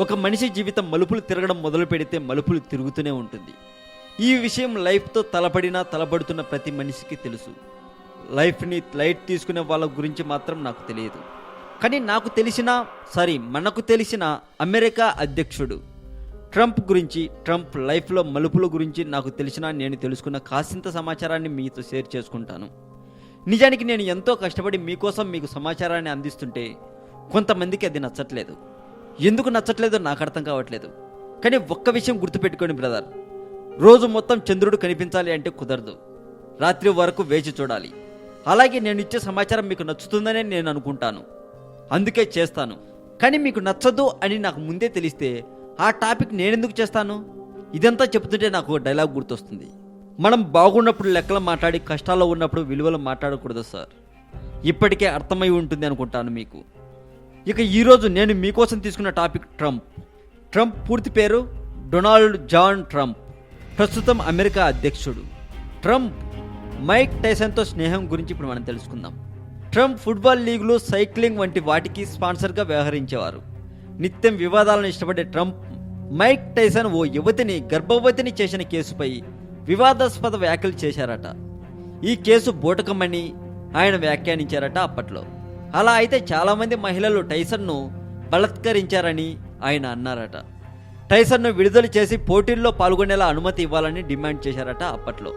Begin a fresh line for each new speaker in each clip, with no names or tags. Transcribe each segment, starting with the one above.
ఒక మనిషి జీవితం మలుపులు తిరగడం మొదలు పెడితే మలుపులు తిరుగుతూనే ఉంటుంది. ఈ విషయం లైఫ్తో తలపడుతున్న ప్రతి మనిషికి తెలుసు. లైఫ్ని లైట్ తీసుకునే వాళ్ళ గురించి మాత్రం నాకు తెలియదు. కానీ మనకు తెలిసిన అమెరికా అధ్యక్షుడు ట్రంప్ గురించి, ట్రంప్ లైఫ్లో మలుపుల గురించి నాకు నేను తెలుసుకున్న కాసింత సమాచారాన్ని మీతో షేర్ చేసుకుంటాను. నిజానికి నేను ఎంతో కష్టపడి మీకోసం మీకు సమాచారాన్ని అందిస్తుంటే కొంతమందికి అది నచ్చట్లేదు. ఎందుకు నచ్చట్లేదో నాకు అర్థం కావట్లేదు. కానీ ఒక్క విషయం గుర్తుపెట్టుకోండి బ్రదర్, రోజు మొత్తం చంద్రుడు కనిపించాలి అంటే కుదరదు. రాత్రి వరకు వేచి చూడాలి. అలాగే నేను ఇచ్చే సమాచారం మీకు నచ్చుతుందనే నేను అనుకుంటాను, అందుకే చేస్తాను. కానీ మీకు నచ్చదు అని నాకు ముందే తెలిస్తే ఆ టాపిక్ నేనెందుకు చేస్తాను? ఇదంతా చెప్తుంటే నాకు డైలాగ్ గుర్తొస్తుంది. మనం బాగున్నప్పుడు లెక్కలు మాట్లాడి కష్టాల్లో ఉన్నప్పుడు విలువలు మాట్లాడకూడదు సార్. ఇప్పటికే అర్థమై ఉంటుంది అనుకుంటాను మీకు. ఇక ఈరోజు నేను మీకోసం తీసుకున్న టాపిక్ ట్రంప్ పూర్తి పేరు డొనాల్డ్ జాన్ ట్రంప్. ప్రస్తుతం అమెరికా అధ్యక్షుడు. ట్రంప్ మైక్ టైసన్తో స్నేహం గురించి ఇప్పుడు మనం తెలుసుకుందాం. ట్రంప్ ఫుట్బాల్ లీగులు, సైక్లింగ్ వంటి వాటికి స్పాన్సర్గా వ్యవహరించేవారు. నిత్యం వివాదాలను ఇష్టపడే ట్రంప్ మైక్ టైసన్ ఓ యువతిని గర్భవతిని చేసిన కేసుపై వివాదాస్పద వ్యాఖ్యలు చేశారట. ఈ కేసు బూటకమని ఆయన వ్యాఖ్యానించారట అప్పట్లో. అలా అయితే చాలామంది మహిళలు టైసన్ను బలాత్కరించారని ఆయన అన్నారట. టైసన్ను విడుదల చేసి పోటీల్లో పాల్గొనేలా అనుమతి ఇవ్వాలని డిమాండ్ చేశారట అప్పట్లో.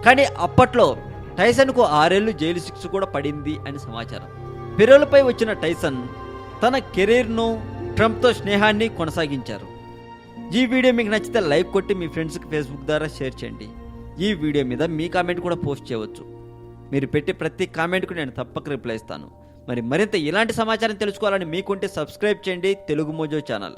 కానీ అప్పట్లో టైసన్కు 6 ఏళ్లు జైలు శిక్ష కూడా పడింది అని సమాచారం. పెరోల్పై వచ్చిన టైసన్ తన కెరీర్ను, ట్రంప్తో స్నేహాన్ని కొనసాగించారు. ఈ వీడియో మీకు నచ్చితే లైక్ కొట్టి మీ ఫ్రెండ్స్కి ఫేస్బుక్ ద్వారా షేర్ చేయండి. ఈ వీడియో మీద మీ కామెంట్ కూడా పోస్ట్ చేయవచ్చు. మీరు పెట్టే ప్రతి కామెంట్కు నేను తప్పక రిప్లై ఇస్తాను. మరింత ఇలాంటి సమాచారం తెలుసుకోవాలని మీకుంటే సబ్స్క్రైబ్ చేయండి తెలుగు మోజో ఛానల్.